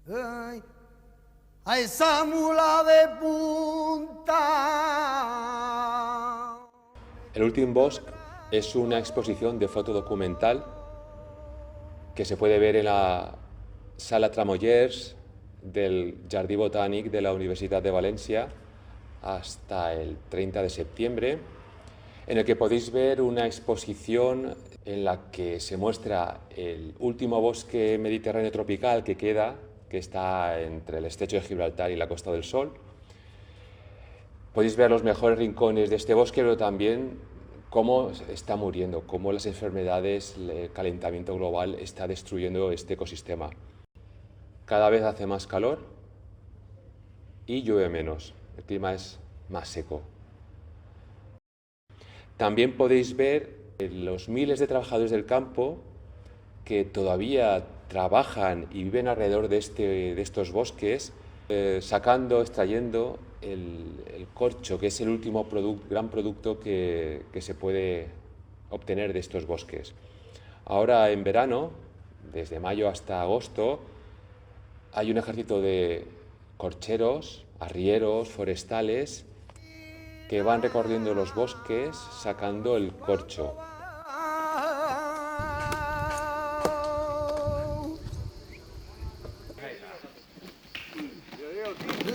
Ay, a esa mula de punta. El últim bosc es una exposición de foto documental que se puede ver en la Sala Tramollers del Jardí Botànic de la Universidad de Valencia hasta el 30 de septiembre, en el que podéis ver una exposición en la que se muestra el último bosque mediterráneo tropical que queda, que está entre el estrecho de Gibraltar y la Costa del Sol. Podéis ver los mejores rincones de este bosque, pero también cómo está muriendo, cómo las enfermedades, el calentamiento global está destruyendo este ecosistema. Cada vez hace más calor y llueve menos, el clima es más seco. También podéis ver los miles de trabajadores del campo que todavía trabajan y viven alrededor de estos bosques, sacando, extrayendo el corcho, que es el último gran producto que se puede obtener de estos bosques. Ahora en verano, desde mayo hasta agosto, hay un ejército de corcheros, arrieros, forestales, que van recorriendo los bosques sacando el corcho.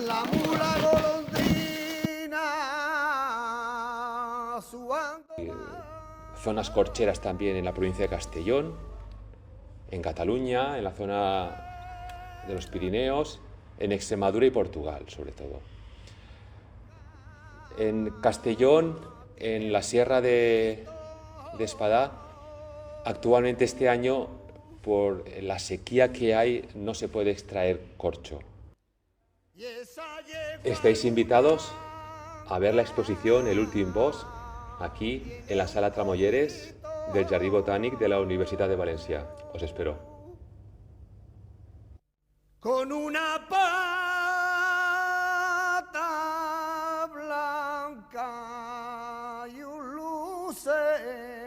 La mula golondrina suando. Zonas corcheras también en la provincia de Castellón, en Cataluña, en la zona de los Pirineos, en Extremadura y Portugal, sobre todo. En Castellón, en la Sierra de Espadá, actualmente este año, por la sequía que hay, no se puede extraer corcho. Estáis invitados a ver la exposición El últim bosc aquí en la Sala Tramollers del Jardí Botànic de la Universidad de Valencia. Os espero. Con una pata blanca y un lucero.